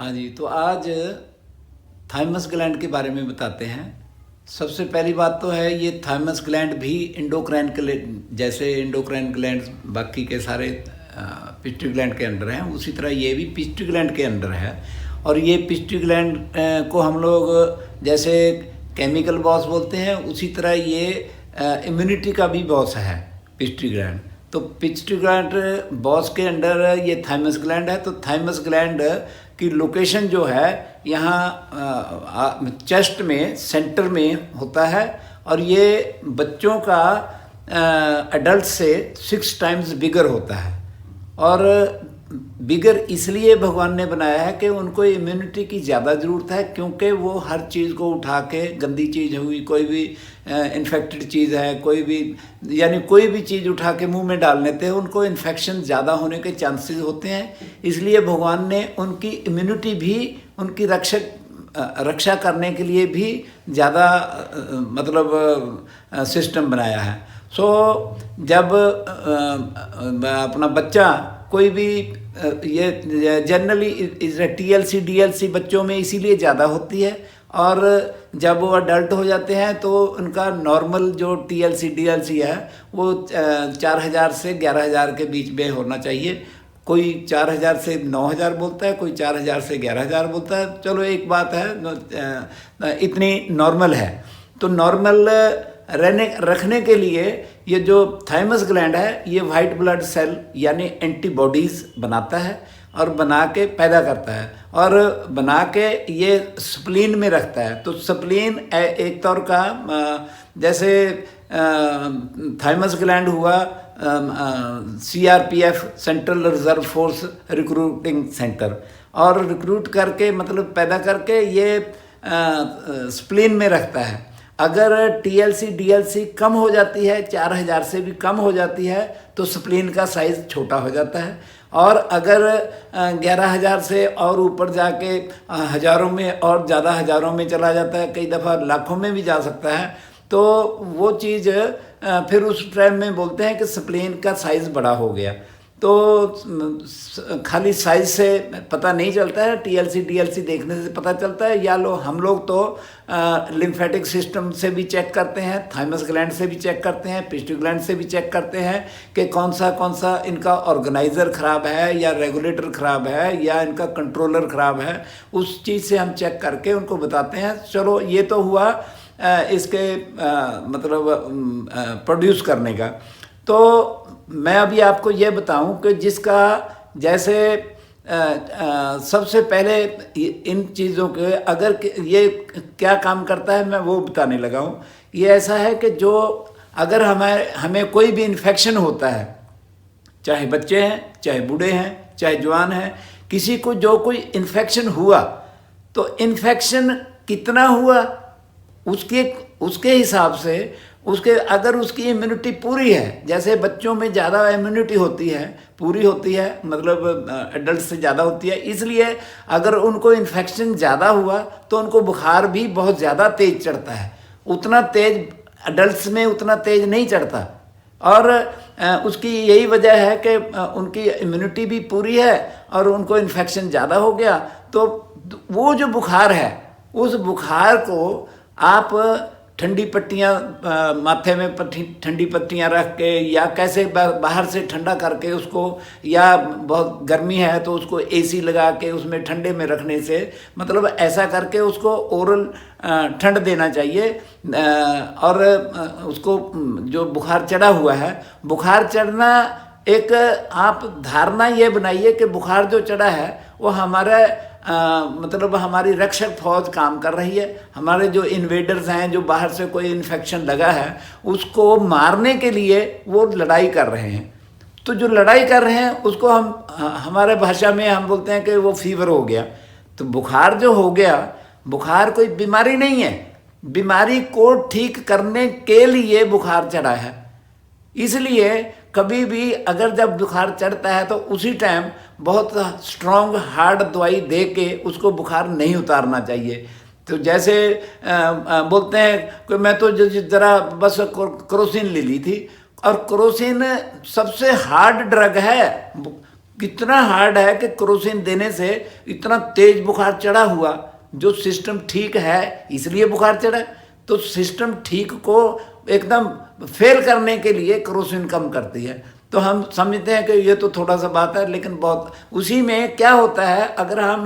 हाँ जी, तो आज थाइमस ग्लैंड के बारे में बताते हैं। सबसे पहली बात तो है, ये थाइमस ग्लैंड भी इंडोक्राइन जैसे इंडोक्राइन ग्लैंड बाकी के सारे पिट्यूटरी ग्लैंड के अंडर हैं, उसी तरह ये भी पिट्यूटरी ग्लैंड के अंडर है। और ये पिट्यूटरी ग्लैंड को हम लोग जैसे केमिकल बॉस बोलते हैं, उसी तरह ये इम्यूनिटी का भी बॉस है पिट्यूटरी ग्लैंड। तो पिट्यूटरी ग्लैंड बॉस के अंडर ये थाइमस ग्लैंड है। तो थाइमस ग्लैंड की लोकेशन जो है यहाँ चेस्ट में सेंटर में होता है, और ये बच्चों का एडल्ट से 6 टाइम्स बिगर होता है। और बिगर इसलिए भगवान ने बनाया है कि उनको इम्यूनिटी की ज़्यादा ज़रूरत है, क्योंकि वो हर चीज़ को उठा के, गंदी चीज़ हुई, कोई भी इन्फेक्टेड चीज़ है, कोई भी यानी कोई भी चीज़ उठा के मुंह में डाल लेते हैं, उनको इन्फेक्शन ज़्यादा होने के चांसेस होते हैं। इसलिए भगवान ने उनकी इम्यूनिटी भी, उनकी रक्षा करने के लिए भी ज़्यादा सिस्टम बनाया है। जब अपना बच्चा कोई भी ये जनरली TLC DLC बच्चों में इसीलिए ज़्यादा होती है, और जब वो अडल्ट हो जाते हैं तो उनका नॉर्मल जो TLC DLC है वो 4000 से 11000 के बीच में होना चाहिए। कोई 4000 से 9000 बोलता है, कोई 4000 से 11000 बोलता है। चलो एक बात है, इतनी नॉर्मल है। तो नॉर्मल रखने के लिए ये जो थाइमस ग्लैंड है, ये वाइट ब्लड सेल यानी एंटीबॉडीज़ बनाता है और बना के पैदा करता है, और बना के ये स्प्लीन में रखता है। तो स्प्लीन एक तौर का जैसे थाइमस ग्लैंड हुआ CRPF central reserve force recruiting centre, और रिक्रूट करके पैदा करके ये स्प्लीन में रखता है। अगर TLC DLC कम हो जाती है, 4000 से भी कम हो जाती है, तो स्प्लीन का साइज़ छोटा हो जाता है। और अगर 11000 से और ऊपर जाके हज़ारों में और ज़्यादा हज़ारों में चला जाता है, कई दफ़ा लाखों में भी जा सकता है, तो वो चीज़ फिर उस टाइम में बोलते हैं कि स्प्लीन का साइज़ बड़ा हो गया। तो खाली साइज से पता नहीं चलता है, TLC DLC देखने से पता चलता है। या हम लोग तो लिम्फेटिक सिस्टम से भी चेक करते हैं, थाइमस ग्लैंड से भी चेक करते हैं, पिट्यूटरी ग्लैंड से भी चेक करते हैं कि कौन सा इनका ऑर्गेनाइज़र ख़राब है, या रेगुलेटर ख़राब है, या इनका कंट्रोलर ख़राब है। उस चीज़ से हम चेक करके उनको बताते हैं। चलो ये तो हुआ इसके प्रोड्यूस करने का। तो मैं अभी आपको ये बताऊं कि जिसका जैसे सबसे पहले इन चीज़ों के अगर ये क्या काम करता है, मैं वो बताने लगा हूँ। ये ऐसा है कि जो अगर हमें कोई भी इन्फेक्शन होता है, चाहे बच्चे हैं, चाहे बूढ़े हैं, चाहे जवान हैं, किसी को जो कोई इन्फेक्शन हुआ, तो इन्फेक्शन कितना हुआ उसके हिसाब से अगर उसकी इम्यूनिटी पूरी है, जैसे बच्चों में ज़्यादा इम्यूनिटी होती है, पूरी होती है, एडल्ट से ज़्यादा होती है, इसलिए अगर उनको इन्फेक्शन ज़्यादा हुआ तो उनको बुखार भी बहुत ज़्यादा तेज़ चढ़ता है। उतना तेज़ एडल्ट्स में उतना तेज़ नहीं चढ़ता, और उसकी यही वजह है कि उनकी इम्यूनिटी भी पूरी है और उनको इन्फेक्शन ज़्यादा हो गया। तो वो जो बुखार है, उस बुखार को आप ठंडी पट्टियाँ माथे में ठंडी पट्टियाँ रख के, या कैसे बाहर से ठंडा करके उसको, या बहुत गर्मी है तो उसको AC लगा के उसमें ठंडे में रखने से, ऐसा करके उसको ओरल ठंड देना चाहिए। और उसको जो बुखार चढ़ा हुआ है, बुखार चढ़ना एक आप धारणा ये बनाइए कि बुखार जो चढ़ा है वो हमारा हमारी रक्षक फौज काम कर रही है। हमारे जो इन्वेडर्स हैं, जो बाहर से कोई इन्फेक्शन लगा है, उसको मारने के लिए वो लड़ाई कर रहे हैं। तो जो लड़ाई कर रहे हैं उसको हमारे भाषा में हम बोलते हैं कि वो फीवर हो गया। तो बुखार जो हो गया, बुखार कोई बीमारी नहीं है, बीमारी को ठीक करने के लिए बुखार चढ़ा है। इसलिए कभी भी अगर जब बुखार चढ़ता है तो उसी टाइम बहुत स्ट्रॉन्ग हार्ड दवाई दे के उसको बुखार नहीं उतारना चाहिए। तो जैसे बोलते हैं कि मैं तो ज़रा बस क्रोसिन ले ली थी, और क्रोसिन सबसे हार्ड ड्रग है कितना हार्ड है कि क्रोसिन देने से इतना तेज बुखार चढ़ा हुआ, जो सिस्टम ठीक है इसलिए बुखार चढ़ा। तो सिस्टम ठीक को एकदम फेल करने के लिए क्रोसिन कम करती है। तो हम समझते हैं कि ये तो थोड़ा सा बात है, लेकिन बहुत उसी में क्या होता है, अगर हम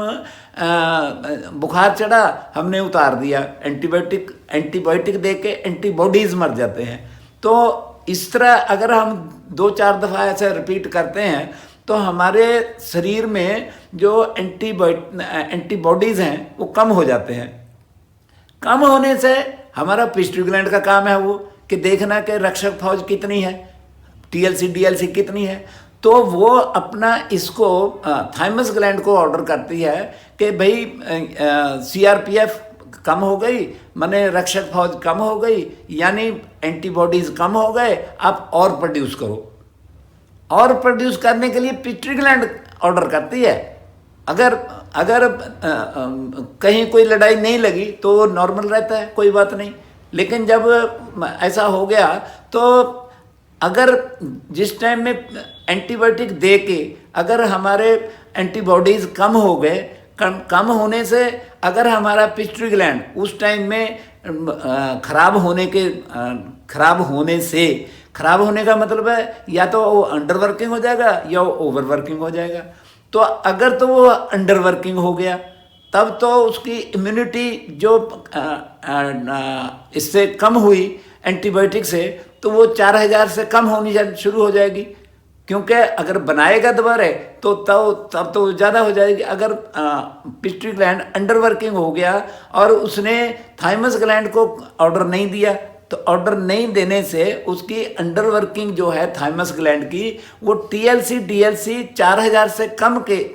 बुखार चढ़ा हमने उतार दिया, एंटीबायोटिक दे के एंटीबॉडीज मर जाते हैं। तो इस तरह अगर हम 2-4 दफ़ा ऐसे रिपीट करते हैं तो हमारे शरीर में जो एंटीबॉडीज़ हैं वो कम हो जाते हैं। कम होने से हमारा पिट्यूटरी ग्लैंड का काम है वो कि देखना कि रक्षक फौज कितनी है, टीएलसी डीएलसी कितनी है। तो वो अपना इसको थाइमस ग्लैंड को ऑर्डर करती है कि भाई सीआरपीएफ कम हो गई, माने रक्षक फौज कम हो गई, यानी एंटीबॉडीज कम हो गए, आप और प्रोड्यूस करो। और प्रोड्यूस करने के लिए पिट्यूटरी ग्लैंड ऑर्डर करती है। अगर कहीं कोई लड़ाई नहीं लगी तो नॉर्मल रहता है, कोई बात नहीं। लेकिन जब ऐसा हो गया तो अगर जिस टाइम में एंटीबायोटिक दे के अगर हमारे एंटीबॉडीज़ कम हो गए, कम होने से अगर हमारा पिट्यूटरी ग्लैंड उस टाइम में खराब होने का मतलब है या तो वो अंडर वर्किंग हो जाएगा या वो ओवर वर्किंग हो जाएगा। तो अगर तो वो अंडर वर्किंग हो गया तब तो उसकी इम्यूनिटी जो इससे कम हुई एंटीबायोटिक से, तो वो 4000 से कम होनी शुरू हो जाएगी, क्योंकि अगर बनाएगा दोबारा तो तब तो ज़्यादा हो जाएगी। अगर पिट्यूटरी ग्लैंड अंडर वर्किंग हो गया और उसने थाइमस ग्लैंड को ऑर्डर नहीं दिया, तो ऑर्डर नहीं देने से उसकी अंडर वर्किंग जो है थाइमस ग्लैंड की, वो टीएलसी डीएलसी 4000 से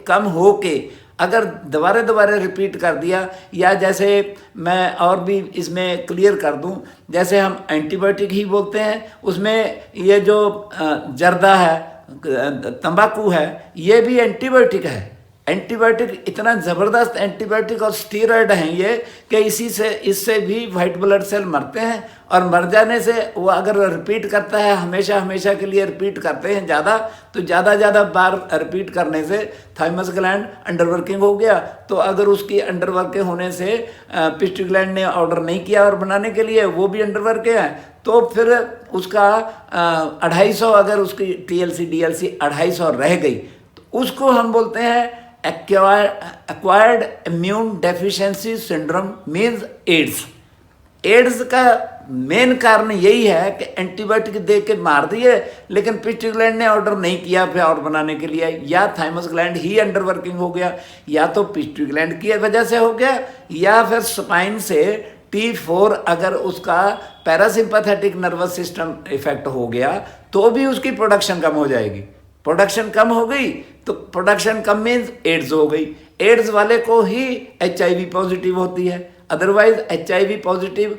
कम हो के अगर दोबारा रिपीट कर दिया, या जैसे मैं और भी इसमें क्लियर कर दूं, जैसे हम एंटीबायोटिक ही बोलते हैं, उसमें ये जो जर्दा है, तंबाकू है, ये भी एंटीबायोटिक है। एंटीबायोटिक इतना ज़बरदस्त एंटीबायोटिक और स्टीरॉयड हैं ये कि इससे भी वाइट ब्लड सेल मरते हैं, और मर जाने से वो अगर रिपीट करता है हमेशा के लिए रिपीट करते हैं ज़्यादा, तो ज़्यादा बार रिपीट करने से थाइमस ग्लैंड अंडर वर्किंग हो गया। तो अगर उसकी अंडर वर्किंग होने से पिट्यूटरी ग्लैंड ने ऑर्डर नहीं किया और बनाने के लिए, वो भी अंडर वर्किंग है, तो फिर उसका 250 अगर उसकी टीएलसी डीएलसी 250 रह गई, तो उसको हम बोलते हैं acquired immune deficiency syndrome, means AIDS. AIDS का मेन कारण यही है कि एंटीबायोटिक दे के मार दिए, लेकिन पिट्यूटरी ग्लैंड ने ऑर्डर नहीं किया फिर और बनाने के लिए, या थाइमस ग्लैंड ही अंडर वर्किंग हो गया, या तो पिट्यूटरी ग्लैंड की वजह से हो गया, या फिर स्पाइन से T4 अगर उसका पैरासिम्पैथेटिक नर्वस सिस्टम इफेक्ट हो गया तो भी उसकी प्रोडक्शन कम हो जाएगी। प्रोडक्शन कम हो गई तो प्रोडक्शन कम मीन्स एड्स हो गई। एड्स वाले को ही HIV पॉजिटिव होती है। अदरवाइज HIV पॉजिटिव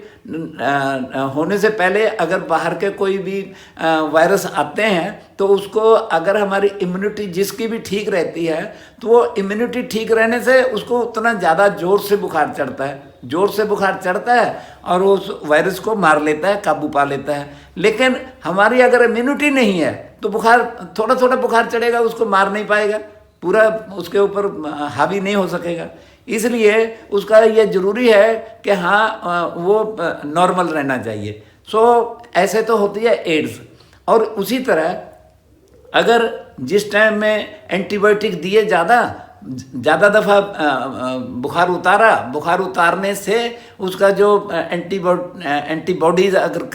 होने से पहले अगर बाहर के कोई भी वायरस आते हैं तो उसको अगर हमारी इम्यूनिटी जिसकी भी ठीक रहती है, तो वो इम्यूनिटी ठीक रहने से उसको उतना ज़्यादा ज़ोर से बुखार चढ़ता है और उस वायरस को मार लेता है, काबू पा लेता है। लेकिन हमारी अगर इम्यूनिटी नहीं है तो बुखार थोड़ा बुखार चढ़ेगा, उसको मार नहीं पाएगा, पूरा उसके ऊपर हावी नहीं हो सकेगा। इसलिए उसका ये ज़रूरी है कि हाँ वो नॉर्मल रहना चाहिए। सो ऐसे तो होती है एड्स। और उसी तरह अगर जिस टाइम में एंटीबायोटिक दिए ज़्यादा दफ़ा बुखार बुखार उतारने से उसका जो एंटीबॉडीज़ अगर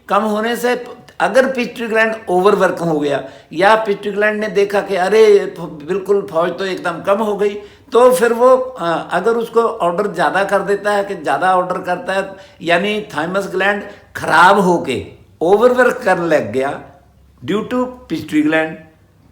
कम होने से अगर पिट्यूटरी ग्लैंड ओवरवर्क हो गया, या पिट्यूटरी ग्लैंड ने देखा कि अरे बिल्कुल फौज तो एकदम कम हो गई, तो फिर वो अगर उसको ऑर्डर ज़्यादा कर देता है कि ज़्यादा ऑर्डर करता है, यानी थाइमस ग्लैंड खराब होके ओवरवर्क करने लग गया ड्यू टू पिट्यूटरी ग्लैंड,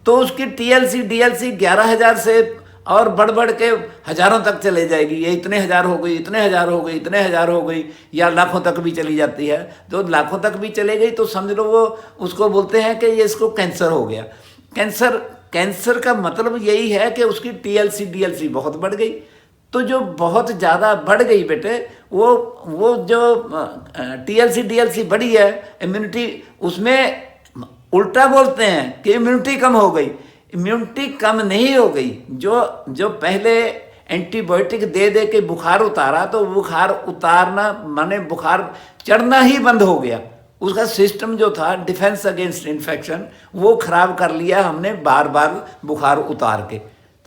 तो उसकी टीएलसी डीएलसी 11,000 से और बढ़ के हज़ारों तक चले जाएगी। ये इतने हज़ार हो गई, इतने हज़ार हो गई, या लाखों तक भी चली जाती है। तो लाखों तक भी चले गई तो समझ लो वो उसको बोलते हैं कि ये इसको कैंसर हो गया। कैंसर का मतलब यही है कि उसकी टीएलसी डीएलसी बहुत बढ़ गई। तो जो बहुत ज़्यादा बढ़ गई बेटे, वो जो टीएलसी डीएलसी बढ़ी है, इम्यूनिटी उसमें उल्टा बोलते हैं कि इम्यूनिटी कम हो गई। इम्यूनिटी कम नहीं हो गई। जो जो पहले एंटीबायोटिक दे दे के बुखार उतारा, तो बुखार उतारना माने बुखार चढ़ना ही बंद हो गया। उसका सिस्टम जो था डिफेंस अगेंस्ट इन्फेक्शन, वो खराब कर लिया हमने बार बार बुखार उतार के।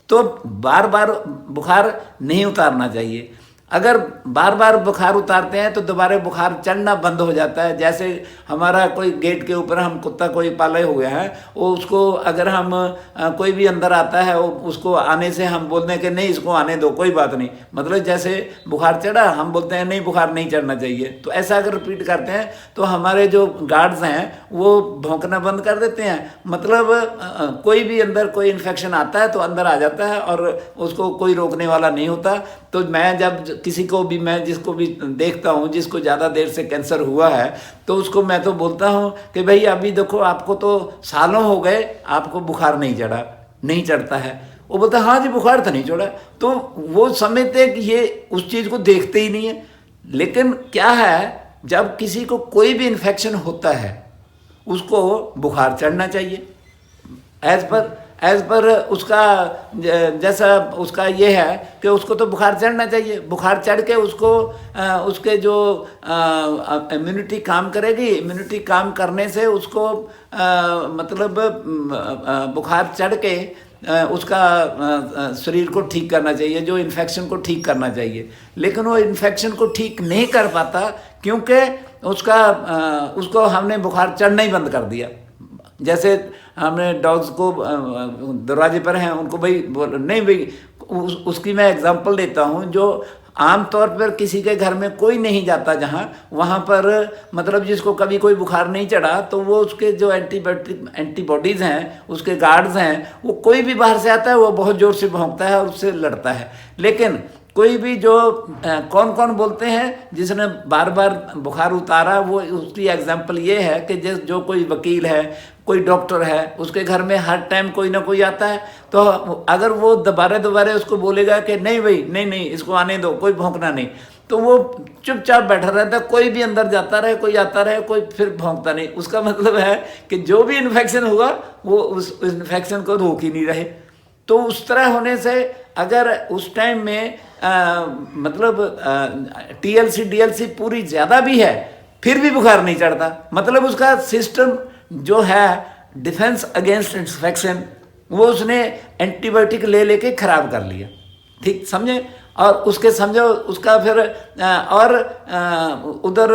तो बार बार बुखार नहीं उतारना चाहिए। अगर बार बार बुखार उतारते हैं तो दोबारा बुखार चढ़ना बंद हो जाता है। जैसे हमारा कोई गेट के ऊपर हम कुत्ता कोई पाले हुए हैं, वो उसको अगर हम कोई भी अंदर आता है, वो उसको आने से हम बोलते हैं कि नहीं इसको आने दो, कोई बात नहीं, मतलब जैसे बुखार चढ़ा हम बोलते हैं नहीं बुखार नहीं चढ़ना चाहिए। तो ऐसा अगर रिपीट करते हैं तो हमारे जो गार्ड्स हैं वो भौंकना बंद कर देते हैं। मतलब कोई भी अंदर कोई इन्फेक्शन आता है तो अंदर आ जाता है और उसको कोई रोकने वाला नहीं होता। तो मैं जब किसी को भी, मैं जिसको भी देखता हूँ जिसको ज़्यादा देर से कैंसर हुआ है, तो उसको मैं तो बोलता हूँ कि भाई अभी देखो आपको तो सालों हो गए, आपको बुखार नहीं चढ़ा, नहीं चढ़ता है। वो बोलता हाँ जी बुखार तो नहीं चढ़ा। तो वो समझते हैं कि ये उस चीज़ को देखते ही नहीं है। लेकिन क्या है, जब किसी को कोई भी इन्फेक्शन होता है उसको बुखार चढ़ना चाहिए। एज पर उसका जैसा उसका ये है कि उसको तो बुखार चढ़ना चाहिए। बुखार चढ़ के उसको उसके जो इम्यूनिटी काम करेगी, इम्यूनिटी काम करने से उसको मतलब बुखार चढ़ के उसका शरीर को ठीक करना चाहिए, जो इन्फेक्शन को ठीक करना चाहिए। लेकिन वो इन्फेक्शन को ठीक नहीं कर पाता क्योंकि उसको हमने बुखार चढ़ना ही बंद कर दिया। जैसे हमने डॉग्स को दरवाजे पर हैं उनको भाई नहीं भाई, उसकी मैं एग्जांपल देता हूँ। जो आमतौर पर किसी के घर में कोई नहीं जाता जहाँ, वहाँ पर मतलब जिसको कभी कोई बुखार नहीं चढ़ा, तो वो उसके जो एंटीबॉडीज़ हैं, उसके गार्ड्स हैं, वो कोई भी बाहर से आता है वो बहुत ज़ोर से भौंकता है और उससे लड़ता है। लेकिन कोई भी जो कौन कौन बोलते हैं जिसने बार बार बुखार उतारा, वो उसकी एग्जांपल ये है कि जो कोई वकील है, कोई डॉक्टर है, उसके घर में हर टाइम कोई ना कोई आता है। तो अगर वो दोबारा उसको बोलेगा कि नहीं भाई नहीं इसको आने दो, कोई भौंकना नहीं, तो वो चुपचाप बैठा रहता है। कोई भी अंदर जाता रहे, कोई आता रहे, कोई फिर भौंकता नहीं। उसका मतलब है कि जो भी इन्फेक्शन हुआ वो उस इन्फेक्शन को रोक ही नहीं रहे। तो उस तरह होने से अगर उस टाइम में मतलब TLC DLC पूरी ज़्यादा भी है फिर भी बुखार नहीं चढ़ता, मतलब उसका सिस्टम जो है डिफेंस अगेंस्ट इन्फेक्शन, वो उसने एंटीबायोटिक ले लेके ख़राब कर लिया। ठीक समझे? और उसके समझो उसका फिर और उधर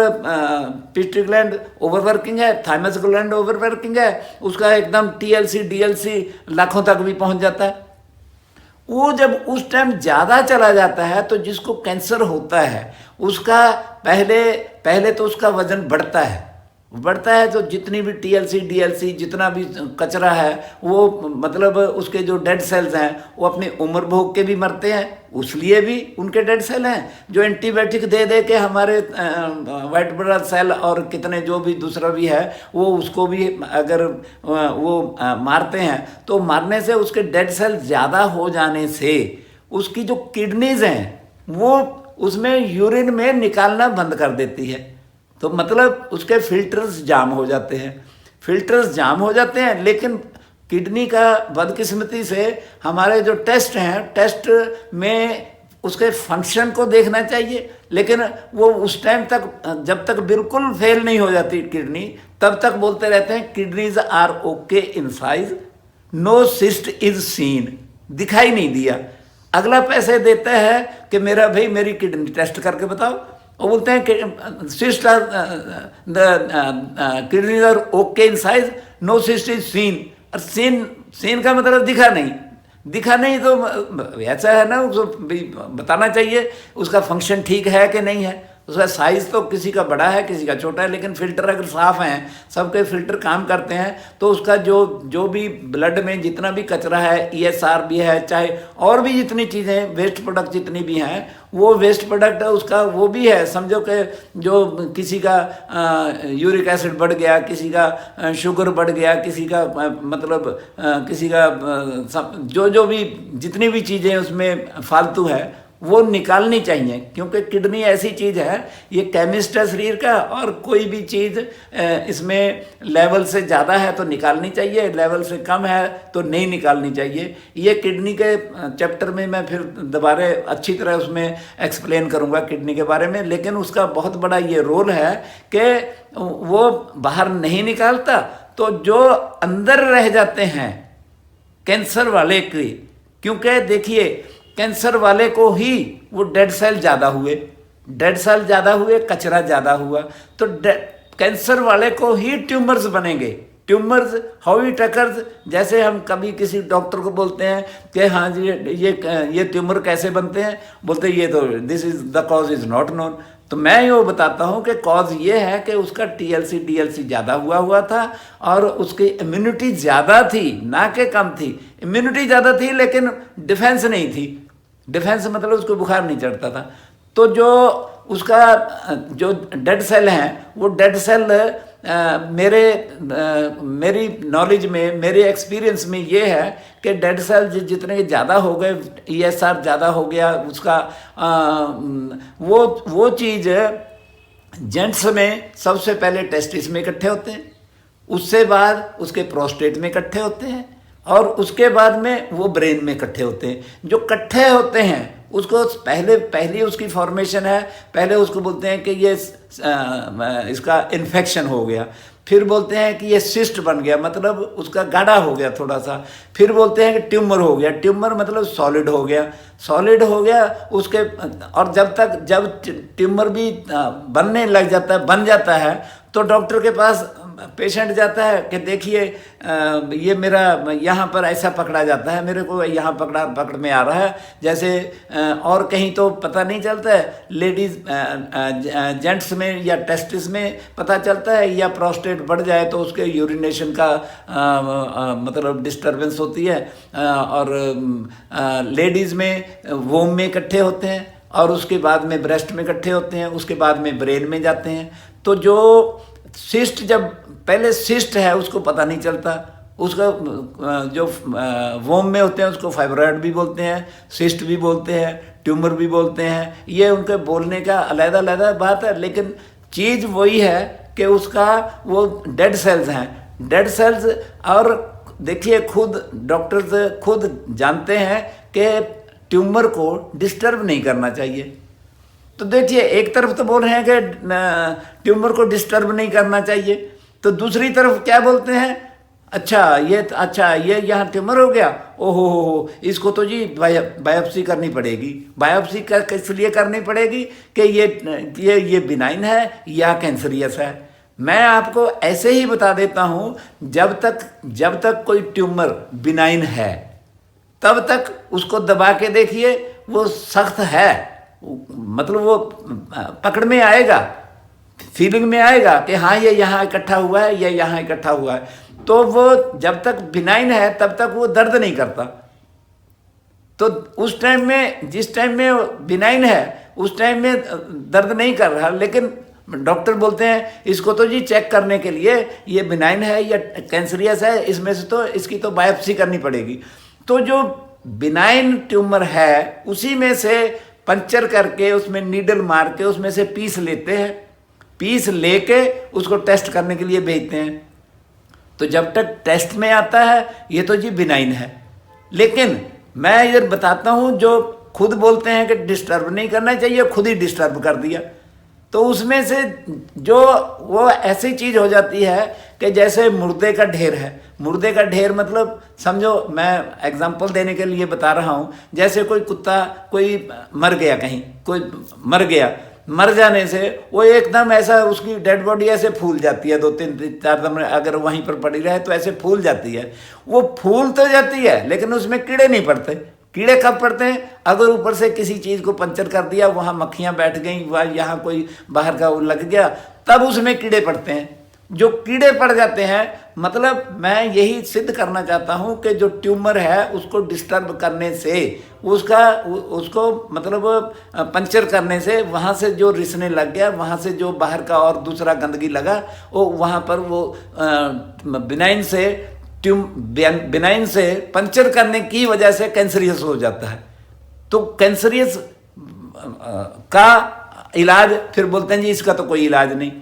पिट्यूटरी ग्लैंड ओवरवर्किंग है, थाइमस ग्लैंड ओवरवर्किंग है, उसका एकदम TLC DLC लाखों तक भी पहुंच जाता है। वो जब उस टाइम ज़्यादा चला जाता है तो जिसको कैंसर होता है उसका पहले तो उसका वजन बढ़ता है। तो जितनी भी TLC DLC जितना भी कचरा है वो मतलब उसके जो डेड सेल्स हैं वो अपनी उम्र भोग के भी मरते हैं, उसलिए भी उनके डेड सेल हैं। जो एंटीबायोटिक दे दे के हमारे वाइट ब्लड सेल और कितने जो भी दूसरा भी है वो उसको भी अगर वो मारते हैं, तो मारने से उसके डेड सेल ज़्यादा हो जाने से उसकी जो किडनीज हैं वो उसमें यूरिन में निकालना बंद कर देती है। तो मतलब उसके फिल्टर्स जाम हो जाते हैं। लेकिन किडनी का बदकिस्मती से हमारे जो टेस्ट हैं, टेस्ट में उसके फंक्शन को देखना चाहिए, लेकिन वो उस टाइम तक जब तक बिल्कुल फेल नहीं हो जाती किडनी, तब तक बोलते रहते हैं kidneys are okay in size, no cyst is seen, दिखाई नहीं दिया। अगला पैसे देता है कि मेरी किडनी टेस्ट करके बताओ, वो बोलते हैं कि cyst are kidneys are okay in size, no cyst is seen. और सीन का मतलब दिखा नहीं तो ऐसा है ना, उसको बताना चाहिए उसका फंक्शन ठीक है कि नहीं है। उसका साइज़ तो किसी का बड़ा है किसी का छोटा है, लेकिन फिल्टर अगर साफ़ हैं, सबके फिल्टर काम करते हैं, तो उसका जो भी ब्लड में जितना भी कचरा है, ESR भी है, चाहे और भी जितनी चीज़ें वेस्ट प्रोडक्ट जितनी भी हैं, वो वेस्ट प्रोडक्ट उसका वो भी है। समझो कि जो किसी का यूरिक एसिड बढ़ गया, किसी का शुगर बढ़ गया, किसी का किसी का जो भी जितनी भी चीज़ें उसमें फालतू है वो निकालनी चाहिए, क्योंकि किडनी ऐसी चीज़ है, ये केमिस्ट है शरीर का, और कोई भी चीज़ इसमें लेवल से ज़्यादा है तो निकालनी चाहिए, लेवल से कम है तो नहीं निकालनी चाहिए। ये किडनी के चैप्टर में मैं फिर दोबारा अच्छी तरह उसमें एक्सप्लेन करूँगा किडनी के बारे में, लेकिन उसका बहुत बड़ा ये रोल है कि वो बाहर नहीं निकालता, तो जो अंदर रह जाते हैं कैंसर वाले की, क्योंकि देखिए कैंसर वाले को ही वो डेड सेल ज़्यादा हुए, डेड सेल ज़्यादा हुए, कचरा ज़्यादा हुआ, तो कैंसर वाले को ही ट्यूमर्स बनेंगे। ट्यूमर्स हाउ इट अकर्स, जैसे हम कभी किसी डॉक्टर को बोलते हैं कि हाँ जी ये ट्यूमर कैसे बनते हैं, बोलते हैं ये तो this is the cause is not known. तो मैं ये बताता हूँ कि कॉज ये है कि उसका टीएलसी डीएलसी ज़्यादा हुआ था और उसकी इम्यूनिटी ज़्यादा थी, ना कि कम थी। इम्यूनिटी ज़्यादा थी लेकिन डिफेंस नहीं थी। डिफेंस मतलब उसको बुखार नहीं चढ़ता था। तो जो उसका जो डेड सेल हैं, वो डेड सेल मेरी नॉलेज में, मेरे एक्सपीरियंस में ये है कि डेड सेल जितने ज़्यादा हो गए, ईएसआर ज़्यादा हो गया उसका, वो चीज़ जेंट्स में सबसे पहले टेस्टिस में इकट्ठे होते हैं, उससे बाद उसके प्रोस्टेट में इकट्ठे होते हैं, और उसके बाद में वो ब्रेन में इकट्ठे होते हैं। जो इकट्ठे होते हैं उसको पहली उसकी फॉर्मेशन है, पहले उसको बोलते हैं कि ये इसका इन्फेक्शन हो गया, फिर बोलते हैं कि ये सिस्ट बन गया, मतलब उसका गाढ़ा हो गया थोड़ा सा, फिर बोलते हैं कि ट्यूमर हो गया, ट्यूमर मतलब सॉलिड हो गया, सॉलिड हो गया उसके, और जब ट्यूमर भी बनने लग जाता है, बन जाता है, तो डॉक्टर के पास पेशेंट जाता है कि देखिए ये मेरा यहाँ पर ऐसा पकड़ा जाता है, मेरे को यहाँ पकड़ में आ रहा है, जैसे और कहीं तो पता नहीं चलता है, लेडीज़ जेंट्स में या टेस्टिस में पता चलता है, या प्रोस्टेट बढ़ जाए तो उसके यूरिनेशन का मतलब डिस्टर्बेंस होती है, और लेडीज़ में वोम में इकट्ठे होते हैं, और उसके बाद में ब्रेस्ट में इकट्ठे होते हैं, उसके बाद में ब्रेन में जाते हैं। तो जो सिस्ट, जब पहले सिस्ट है उसको पता नहीं चलता, उसका जो वोम में होते हैं उसको फाइब्रॉइड भी बोलते हैं, सिस्ट भी बोलते हैं, ट्यूमर भी बोलते हैं, ये उनके बोलने का अलग-अलग बात है, लेकिन चीज़ वही है कि उसका वो डेड सेल्स हैं, डेड सेल्स। और देखिए खुद डॉक्टर्स खुद जानते हैं कि ट्यूमर को डिस्टर्ब नहीं करना चाहिए। तो देखिए एक तरफ तो बोल रहे हैं कि ट्यूमर को डिस्टर्ब नहीं करना चाहिए, तो दूसरी तरफ क्या बोलते हैं, अच्छा ये यहाँ ट्यूमर हो गया, ओहो हो, इसको तो जी बायोप्सी करनी पड़ेगी। बायोप्सी किस लिए करनी पड़ेगी कि ये बिनाइन है या कैंसरियस है। मैं आपको ऐसे ही बता देता हूँ, जब तक कोई ट्यूमर बिनाइन है तब तक उसको दबा के देखिए, वो सख्त है, मतलब वो पकड़ में आएगा, फीलिंग में आएगा कि हाँ ये यहाँ इकट्ठा हुआ है, ये यहाँ इकट्ठा हुआ है। तो वो जब तक बिनाइन है तब तक वो दर्द नहीं करता। तो उस टाइम में, जिस टाइम में बिनाइन है उस टाइम में दर्द नहीं कर रहा, लेकिन डॉक्टर बोलते हैं इसको तो जी चेक करने के लिए ये बिनाइन है या कैंसरियस है, इसमें से तो इसकी तो बायोप्सी करनी पड़ेगी। तो जो बिनाइन ट्यूमर है उसी में से पंचर करके, उसमें नीडल मार के उसमें से पीस लेते हैं, पीस लेके उसको टेस्ट करने के लिए भेजते हैं। तो जब तक टेस्ट में आता है ये तो जी बिनाइन है, लेकिन मैं ये बताता हूँ जो खुद बोलते हैं कि डिस्टर्ब नहीं करना चाहिए, खुद ही डिस्टर्ब कर दिया। तो उसमें से जो वो ऐसी चीज़ हो जाती है कि जैसे मुर्दे का ढेर है। मुर्दे का ढेर मतलब समझो, मैं एग्जांपल देने के लिए बता रहा हूँ, जैसे कोई कुत्ता कोई मर गया, कहीं कोई मर गया, मर जाने से वो एकदम ऐसा उसकी डेड बॉडी ऐसे फूल जाती है, 2-3-4 दिन अगर वहीं पर पड़ी रहे तो ऐसे फूल जाती है। वो फूल तो जाती है लेकिन उसमें कीड़े नहीं पड़ते। कीड़े कब पड़ते हैं, अगर ऊपर से किसी चीज़ को पंचर कर दिया, वहाँ मक्खियाँ बैठ गई, वह यहाँ कोई बाहर का लग गया, तब उसमें कीड़े पड़ते हैं। जो कीड़े पड़ जाते हैं, मतलब मैं यही सिद्ध करना चाहता हूँ कि जो ट्यूमर है उसको डिस्टर्ब करने से, उसको मतलब पंचर करने से, वहाँ से जो रिसने लग गया, वहाँ से जो बाहर का और दूसरा गंदगी लगा, वो वहाँ पर वो बिनाइन से पंचर करने की वजह से कैंसरियस हो जाता है। तो कैंसरियस का इलाज, फिर बोलते हैं जी इसका तो कोई इलाज नहीं।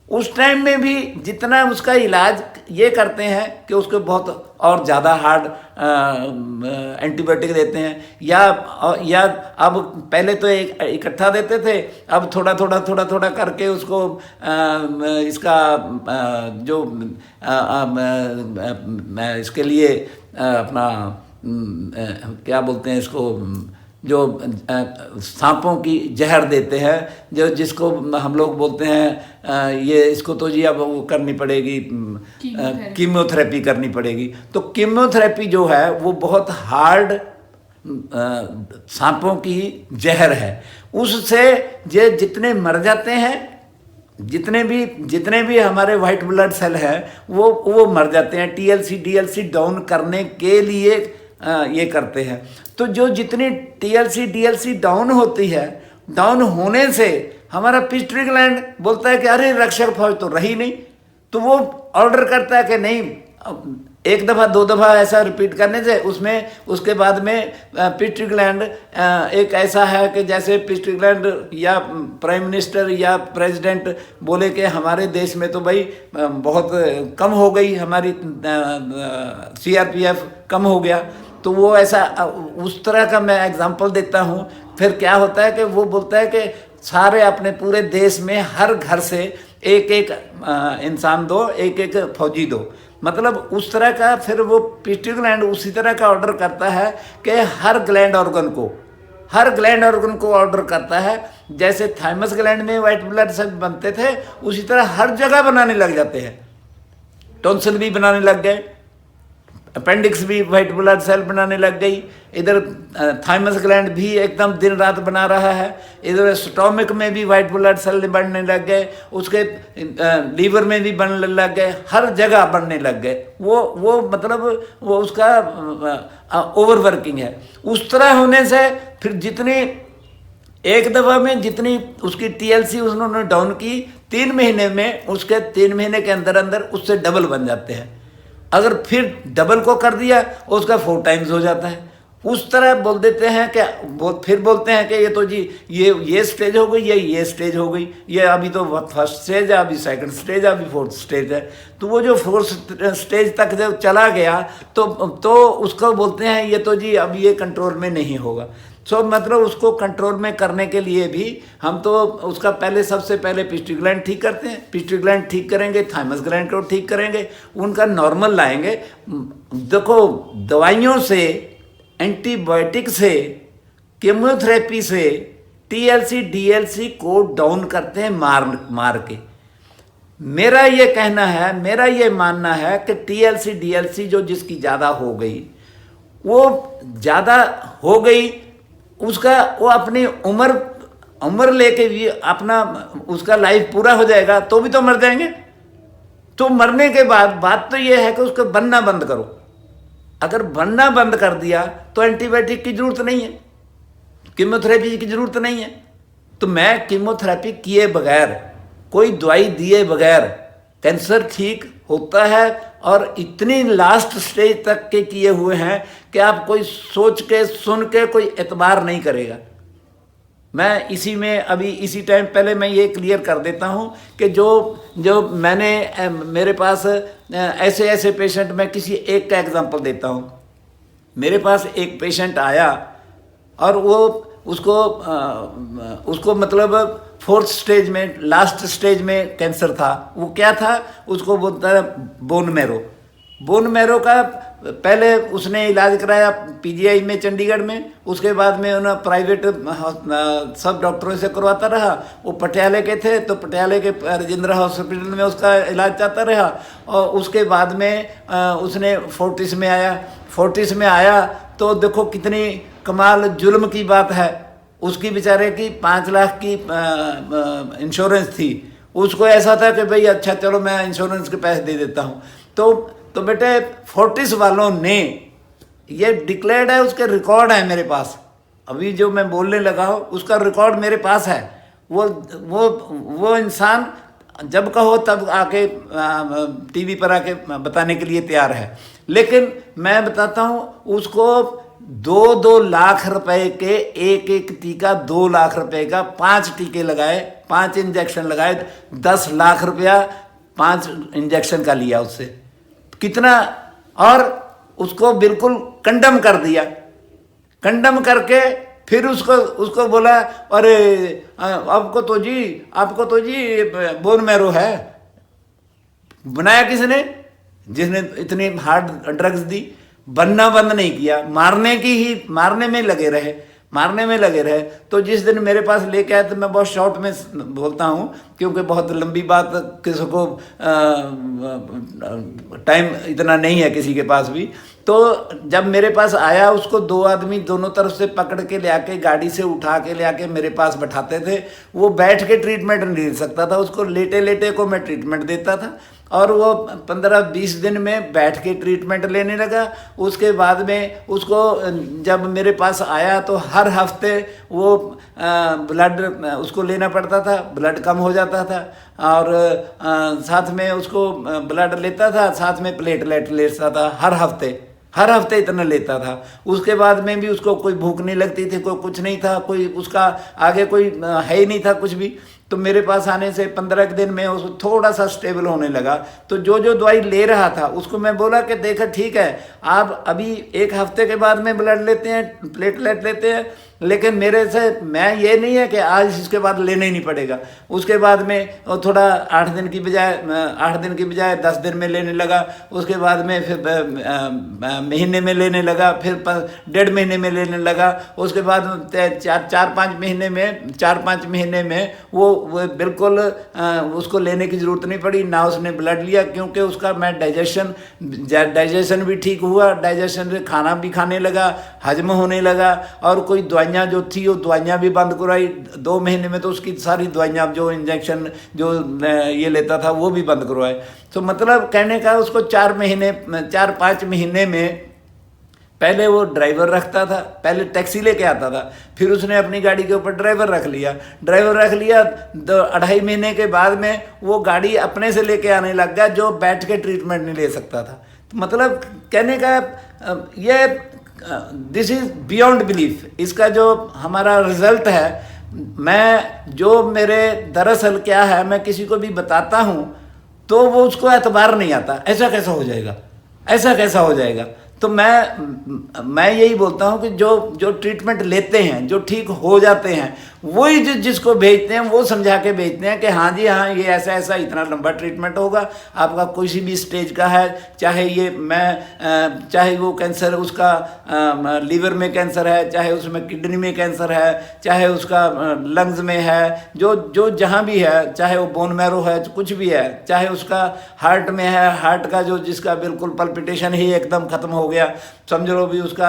उस टाइम में भी जितना उसका इलाज ये करते हैं कि उसको बहुत और ज़्यादा हार्ड एंटीबायोटिक देते हैं, या अब पहले तो एक इकट्ठा देते थे, अब थोड़ा थोड़ा करके उसको इसका जो इसके लिए अपना क्या बोलते हैं इसको, जो सांपों की जहर देते हैं, जो जिसको हम लोग बोलते हैं ये इसको तो जी अब वो करनी पड़ेगी, कीमोथेरेपी करनी पड़ेगी। तो कीमोथेरेपी जो है वो बहुत हार्ड सांपों की जहर है, उससे ये जितने मर जाते हैं, जितने भी हमारे वाइट ब्लड सेल है वो मर जाते हैं। टीएलसी डीएलसी डाउन करने के लिए ये करते हैं। तो जो जितनी टीएलसी डीएलसी डाउन होती है, डाउन होने से हमारा पिट्यूटरी ग्लैंड बोलता है कि अरे रक्षक फौज तो रही नहीं, तो वो ऑर्डर करता है कि नहीं, एक दफ़ा दो दफ़ा ऐसा रिपीट करने से उसमें उसके बाद में पिट्यूटरी ग्लैंड एक ऐसा है कि जैसे पिट्यूटरी ग्लैंड या प्राइम मिनिस्टर या प्रेसिडेंट बोले कि हमारे देश में तो भाई बहुत कम हो गई हमारी सीआरपीएफ कम हो गया, तो वो ऐसा उस तरह का मैं एग्जांपल देता हूँ। फिर क्या होता है कि वो बोलता है कि सारे अपने पूरे देश में हर घर से एक एक इंसान दो, एक एक फौजी दो, मतलब उस तरह का। फिर वो पिट्यूटरी ग्लैंड उसी तरह का ऑर्डर करता है कि हर ग्लैंड ऑर्गन को ऑर्डर करता है। जैसे थाइमस ग्लैंड में वाइट ब्लड सेल बनते थे, उसी तरह हर जगह बनाने लग जाते हैं। टॉन्सिल भी बनाने लग गए, अपेंडिक्स भी वाइट ब्लड सेल बनाने लग गई, इधर थाइमस ग्लैंड भी एकदम दिन रात बना रहा है, इधर स्टोमक में भी वाइट ब्लड सेल बनने लग गए, उसके लीवर में भी बनने लग गए, हर जगह बनने लग गए। वो मतलब वो उसका ओवरवर्किंग है। उस तरह होने से फिर जितनी एक दफ़ा में जितनी उसकी टीएलसी उन्होंने डाउन की, 3 महीने में उसके 3 महीने के अंदर अंदर उससे डबल बन जाते हैं। अगर फिर डबल को कर दिया उसका 4 टाइम्स हो जाता है। उस तरह बोल देते हैं कि फिर बोलते हैं कि ये तो जी ये स्टेज हो गई, ये स्टेज हो गई, ये अभी तो फर्स्ट स्टेज है, अभी सेकंड स्टेज है, अभी 4th स्टेज है। तो वो जो 4th स्टेज तक जब चला गया तो उसको बोलते हैं ये तो जी अब ये कंट्रोल में नहीं होगा। मतलब उसको कंट्रोल में करने के लिए भी हम तो उसका सबसे पहले पिट्यूटरी ग्लैंड ठीक करते हैं। पिट्यूटरी ग्लैंड ठीक करेंगे, थाइमस ग्लैंड को ठीक करेंगे, उनका नॉर्मल लाएंगे। देखो, दवाइयों से, एंटीबायोटिक से, केमोथेरेपी से टीएलसी डीएलसी को डाउन करते हैं मार के। मेरा ये कहना है, मेरा ये मानना है कि टीएलसी डीएलसी जो जिसकी ज़्यादा हो गई, वो ज़्यादा हो गई, उसका वो अपनी उम्र लेके भी अपना उसका लाइफ पूरा हो जाएगा तो भी तो मर जाएंगे। तो मरने के बाद बात तो ये है कि उसको बनना बंद करो। अगर बनना बंद कर दिया तो एंटीबायोटिक की जरूरत नहीं है, कीमोथेरेपी की जरूरत नहीं है। तो मैं कीमोथेरेपी किए बगैर, कोई दवाई दिए बगैर कैंसर ठीक होता है, और इतनी लास्ट स्टेज तक के किए हुए हैं कि आप कोई सोच के सुन के कोई एतबार नहीं करेगा। मैं इसी में अभी इसी टाइम पहले मैं ये क्लियर कर देता हूँ कि जो मैंने मेरे पास ऐसे पेशेंट, मैं किसी एक का एग्जांपल देता हूँ। मेरे पास एक पेशेंट आया और वो उसको मतलब 4th स्टेज में, लास्ट स्टेज में कैंसर था। वो क्या था, उसको बोलता है बोन मैरो का पहले उसने इलाज कराया पीजीआई में चंडीगढ़ में, उसके बाद में उन्हें प्राइवेट सब डॉक्टरों से करवाता रहा। वो पटियाले के थे तो पटियाले के राजेंद्र हॉस्पिटल में उसका इलाज चाहता रहा, और उसके बाद में उसने फोर्टिस में आया तो देखो कितनी कमाल जुल्म की बात है। उसकी बेचारे की 5 लाख की इंश्योरेंस थी। उसको ऐसा था कि भाई अच्छा चलो मैं इंश्योरेंस के पैसे दे देता हूँ। तो बेटे फोर्टिस वालों ने ये डिक्लेयर्ड है, उसके रिकॉर्ड है मेरे पास। अभी जो मैं बोलने लगा हूँ उसका रिकॉर्ड मेरे पास है। वो इंसान जब कहो तब आके टीवी पर आके बताने के लिए तैयार है। लेकिन मैं बताता हूँ उसको 2-2 लाख रुपए के एक एक टीका, 2 लाख रुपए का 5 टीके लगाए, 5 इंजेक्शन लगाए, 10 लाख रुपया 5 इंजेक्शन का लिया उससे। कितना, और उसको बिल्कुल कंडम कर दिया। कंडम करके फिर उसको बोला, अरे आपको तो जी बोन मैरो है। बनाया किसने? जिसने इतनी हार्ड ड्रग्स दी। बनना बंद नहीं किया, मारने में लगे रहे। तो जिस दिन मेरे पास लेके आए, तो मैं बहुत शॉर्ट में बोलता हूँ क्योंकि बहुत लंबी बात किसी को टाइम इतना नहीं है किसी के पास भी। तो जब मेरे पास आया, उसको 2 आदमी दोनों तरफ से पकड़ के ले आके, गाड़ी से उठा के ले आके मेरे पास बैठाते थे। वो बैठ के ट्रीटमेंट नहीं दे सकता था, उसको लेटे लेटे को मैं ट्रीटमेंट देता था। और वो 15-20 दिन में बैठ के ट्रीटमेंट लेने लगा। उसके बाद में उसको जब मेरे पास आया तो हर हफ्ते वो ब्लड उसको लेना पड़ता था, ब्लड कम हो जाता था। और साथ में उसको ब्लड लेता था, साथ में प्लेटलेट लेता था। हर हफ्ते इतना लेता था। उसके बाद में भी उसको कोई भूख नहीं लगती थी, कोई कुछ नहीं था, कोई उसका आगे कोई है ही नहीं था कुछ भी। तो मेरे पास आने से 15 दिन में उसको थोड़ा सा स्टेबल होने लगा। तो जो दवाई ले रहा था उसको मैं बोला कि देखा ठीक है, आप अभी 1 हफ्ते के बाद में ब्लड लेते हैं, प्लेटलेट लेते हैं, लेकिन मेरे से मैं ये नहीं है कि आज इसके बाद लेना ही नहीं पड़ेगा। उसके बाद में थोड़ा 8 दिन की बजाय 10 दिन में लेने लगा। उसके बाद में फिर महीने में लेने लगा, फिर 1.5 महीने में लेने लगा। उसके बाद 4-5 महीने में वो बिल्कुल उसको लेने की ज़रूरत नहीं पड़ी, ना उसने ब्लड लिया, क्योंकि उसका मैं डाइजेशन भी ठीक हुआ, डाइजेशन से खाना भी खाने लगा, हजम होने लगा। और कोई दवाइयाँ जो थी वो दवाइयाँ भी बंद करवाई। 2 महीने में तो उसकी सारी दवाइयाँ, जो इंजेक्शन जो ये लेता था वो भी बंद करवाए। तो मतलब कहने का, उसको 4-5 महीने में पहले वो ड्राइवर रखता था, पहले टैक्सी लेके आता था, फिर उसने अपनी गाड़ी के ऊपर ड्राइवर रख लिया। 2.5 महीने के बाद में वो गाड़ी अपने से लेके आने लग गया, जो बैठ के ट्रीटमेंट नहीं ले सकता था। तो मतलब कहने का ये दिस इज बियॉन्ड बिलीफ। इसका जो हमारा रिजल्ट है, मेरे दरअसल क्या है, मैं किसी को भी बताता हूँ तो वो उसको एतबार नहीं आता, ऐसा कैसा हो जाएगा। तो मैं यही बोलता हूँ कि जो ट्रीटमेंट लेते हैं, जो ठीक हो जाते हैं, वही जिसको भेजते हैं वो समझा के भेजते हैं कि हाँ जी हाँ, ये ऐसा इतना लंबा ट्रीटमेंट होगा, आपका किसी भी स्टेज का है, चाहे वो कैंसर, उसका लीवर में कैंसर है, चाहे उसमें किडनी में कैंसर है, चाहे उसका लंग्स में है, जो जहाँ भी है, चाहे वो बोन मैरो है, कुछ भी है, चाहे उसका हार्ट में है, हार्ट का जिसका बिल्कुल पल्पिटेशन ही एकदम खत्म हो गया, समझ लो भी उसका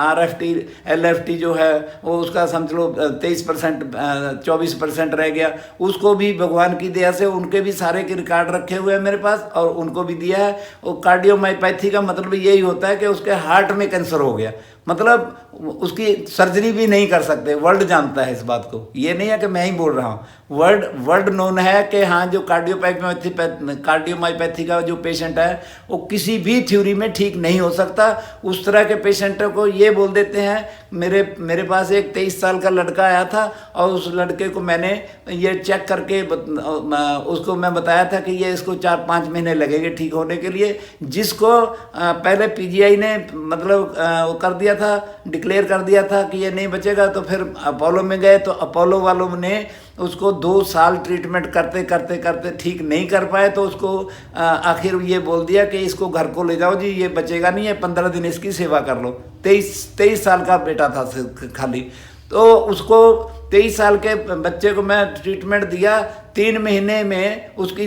RFT LFT जो है वो उसका समझ लो 24% रह गया, उसको भी भगवान की दया से उनके भी सारे के रिकॉर्ड रखे हुए हैं मेरे पास, और उनको भी दिया है। वो कार्डियोमायोपैथी का मतलब यही होता है कि उसके हार्ट में कैंसर हो गया, मतलब उसकी सर्जरी भी नहीं कर सकते। वर्ल्ड जानता है इस बात को, ये नहीं है कि मैं ही बोल रहा हूँ, वर्ल्ड नोन है कि हाँ, जो कार्डियोमायोपैथी का जो पेशेंट है वो किसी भी थ्योरी में ठीक नहीं हो सकता। उस तरह के पेशेंटों को ये बोल देते हैं। मेरे पास एक 23 साल का लड़का आया था, और उस लड़के को मैंने ये चेक करके उसको मैं बताया था कि ये इसको 4-5 महीने लगेंगे ठीक होने के लिए, जिसको पहले PGI ने मतलब वो कर दिया था, डिक्लेयर कर दिया था कि ये नहीं बचेगा। तो फिर अपोलो में गए, तो अपोलो वालों ने उसको 2 साल ट्रीटमेंट करते ठीक नहीं कर पाए, तो उसको आखिर ये बोल दिया कि इसको घर को ले जाओ जी, ये बचेगा नहीं है, 15 दिन इसकी सेवा कर लो। 23 साल का बेटा था खाली, तो उसको 23 साल के बच्चे को मैं ट्रीटमेंट दिया। 3 महीने में उसकी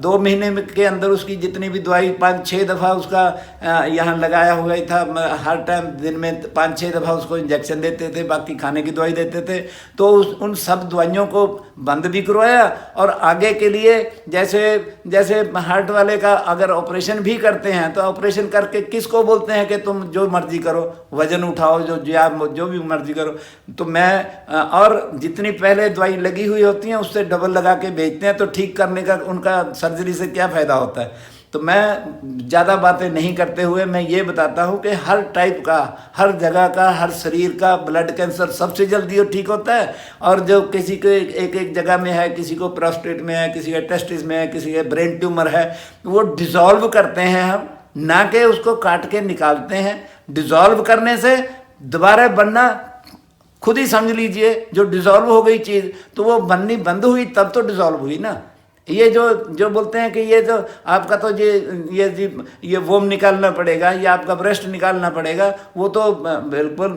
2 महीने के अंदर उसकी जितनी भी दवाई 5-6 दफ़ा उसका यहाँ लगाया हुआ ही था। हर टाइम दिन में 5-6 दफ़ा उसको इंजेक्शन देते थे, बाकी खाने की दवाई देते थे। तो उन सब दवाइयों को बंद भी करवाया, और आगे के लिए जैसे हार्ट वाले का अगर ऑपरेशन भी करते हैं, तो ऑपरेशन करके किसको बोलते हैं कि तुम जो मर्जी करो, वजन उठाओ, जो भी मर्जी करो। तो मैं और जितनी पहले दवाई लगी हुई होती हैं उससे डबल लगा के बेचते हैं, तो ठीक करने का उनका सर्जरी से क्या फ़ायदा होता है। तो मैं ज़्यादा बातें नहीं करते हुए मैं ये बताता हूँ कि हर टाइप का, हर जगह का, हर शरीर का ब्लड कैंसर सबसे जल्दी वो ठीक होता है। और जो किसी को एक एक जगह में है, किसी को प्रोस्टेट में है, किसी के टेस्टिस में है, किसी के ब्रेन ट्यूमर है, वो डिसॉल्व करते हैं हम, ना कि उसको काट के निकालते हैं। डिसॉल्व करने से दोबारा बनना खुद ही समझ लीजिए, जो डिसॉल्व हो गई चीज़ तो वो बननी बंद हुई तब तो डिसॉल्व हुई ना। ये जो बोलते हैं कि ये जो आपका तो ये वोम निकालना पड़ेगा या आपका ब्रेस्ट निकालना पड़ेगा, वो तो बिल्कुल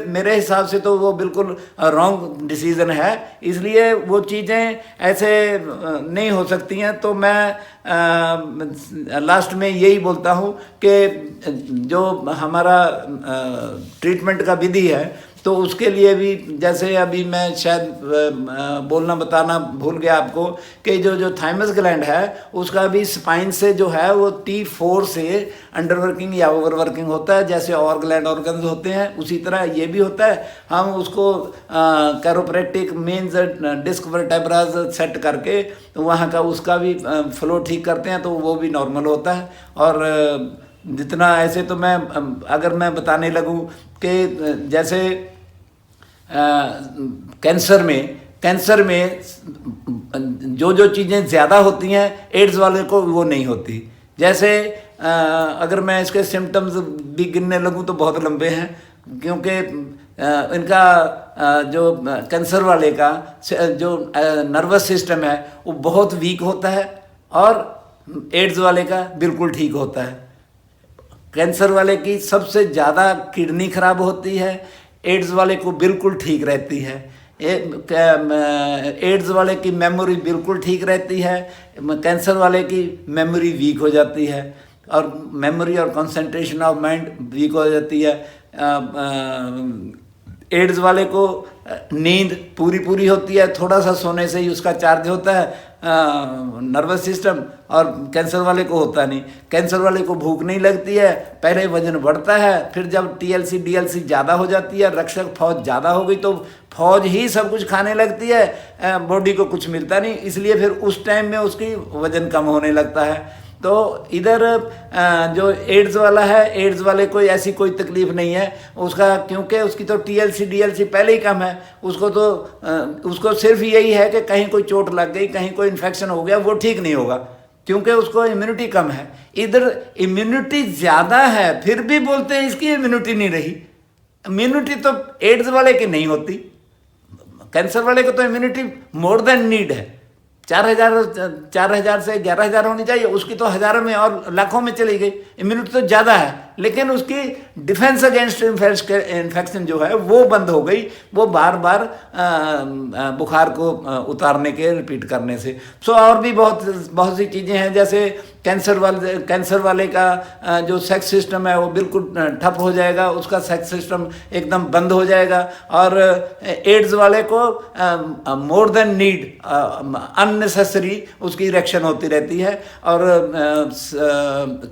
मेरे हिसाब से तो वो बिल्कुल रॉन्ग डिसीज़न है। इसलिए वो चीज़ें ऐसे नहीं हो सकती हैं। तो मैं लास्ट में यही बोलता हूँ कि जो हमारा ट्रीटमेंट का विधि है तो उसके लिए भी, जैसे अभी मैं शायद बताना भूल गया आपको कि जो थाइमस ग्लैंड है उसका भी स्पाइन से जो है वो T4 से अंडर वर्किंग या ओवर वर्किंग होता है। जैसे और ग्लैंड ऑर्गन्स होते हैं उसी तरह ये भी होता है। हम उसको chiropractic means disc vertebras set करके वहाँ का उसका भी फ्लो ठीक करते हैं तो वो भी नॉर्मल होता है। और जितना ऐसे तो मैं अगर मैं बताने लगूँ कि जैसे कैंसर में जो चीज़ें ज़्यादा होती हैं एड्स वाले को वो नहीं होती। जैसे अगर मैं इसके सिम्टम्स भी गिनने लगूँ तो बहुत लंबे हैं, क्योंकि इनका जो कैंसर वाले का जो नर्वस सिस्टम है वो बहुत वीक होता है और एड्स वाले का बिल्कुल ठीक होता है। कैंसर वाले की सबसे ज़्यादा किडनी खराब होती है, एड्स वाले को बिल्कुल ठीक रहती है। एड्स वाले की मेमोरी बिल्कुल ठीक रहती है, कैंसर वाले की मेमोरी वीक हो जाती है और मेमोरी और कंसंट्रेशन ऑफ माइंड वीक हो जाती है। एड्स वाले को नींद पूरी होती है, थोड़ा सा सोने से ही उसका चार्ज होता है नर्वस सिस्टम, और कैंसर वाले को होता नहीं। कैंसर वाले को भूख नहीं लगती है, पहले वजन बढ़ता है, फिर जब TLC DLC ज़्यादा हो जाती है, रक्षक फौज ज़्यादा हो गई तो फौज ही सब कुछ खाने लगती है, बॉडी को कुछ मिलता नहीं, इसलिए फिर उस टाइम में उसकी वजन कम होने लगता है। तो इधर जो एड्स वाला है, एड्स वाले को ऐसी कोई तकलीफ नहीं है उसका, क्योंकि उसकी तो TLC DLC पहले ही कम है। उसको सिर्फ यही है कि कहीं कोई चोट लग गई, कहीं कोई इन्फेक्शन हो गया, वो ठीक नहीं होगा क्योंकि उसको इम्यूनिटी कम है। इधर इम्यूनिटी ज़्यादा है फिर भी बोलते हैं इसकी इम्यूनिटी नहीं रही। इम्यूनिटी तो एड्स वाले की नहीं होती, कैंसर वाले को तो इम्यूनिटी मोर देन नीड है। 4,000 से 11,000 होनी चाहिए, उसकी तो हज़ारों में और लाखों में चली गई। इम्यूनिटी तो ज़्यादा है लेकिन उसकी डिफेंस अगेंस्ट इन्फेक्शन जो है वो बंद हो गई, वो बार बार बुखार को उतारने के रिपीट करने से। सो और भी बहुत सी चीज़ें हैं, जैसे कैंसर वाले का जो सेक्स सिस्टम है वो बिल्कुल ठप हो जाएगा, उसका सेक्स सिस्टम एकदम बंद हो जाएगा। और एड्स वाले को मोर देन नीड अननेसेसरी उसकी इरेक्शन होती रहती है, और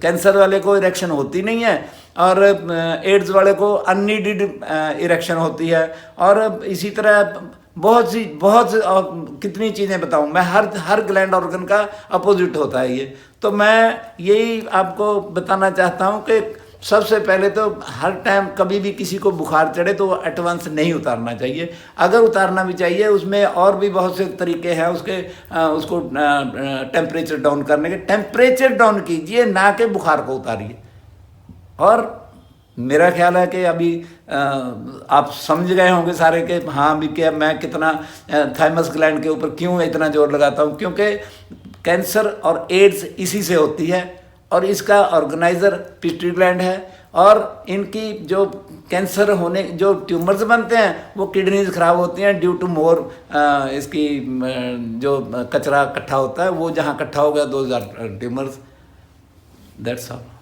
कैंसर वाले को इरेक्शन होती नहीं है, और एड्स वाले को अननीडेड इरेक्शन होती है। और इसी तरह बहुत कितनी चीज़ें बताऊं मैं, हर ग्लैंड ऑर्गन का अपोजिट होता है ये। तो मैं यही आपको बताना चाहता हूं कि सबसे पहले तो हर टाइम कभी भी किसी को बुखार चढ़े तो एट वंस नहीं उतारना चाहिए। अगर उतारना भी चाहिए उसमें और भी बहुत से तरीके हैं उसको टेम्परेचर डाउन करने के। टेम्परेचर डाउन कीजिए, ना कि बुखार को उतारिए। और मेरा ख्याल है कि अभी आप समझ गए होंगे सारे के हाँ भी कि मैं कितना थाइमस ग्लैंड के ऊपर क्यों इतना जोर लगाता हूँ, क्योंकि कैंसर और एड्स इसी से होती है और इसका ऑर्गेनाइजर पिट्यूटरी ग्लैंड है। और इनकी जो कैंसर होने जो ट्यूमर्स बनते हैं वो किडनीज खराब होती हैं ड्यू टू मोर इसकी जो कचरा इकट्ठा होता है, वो जहाँ इकट्ठा हो गया 2000 ट्यूमर्स। That's all.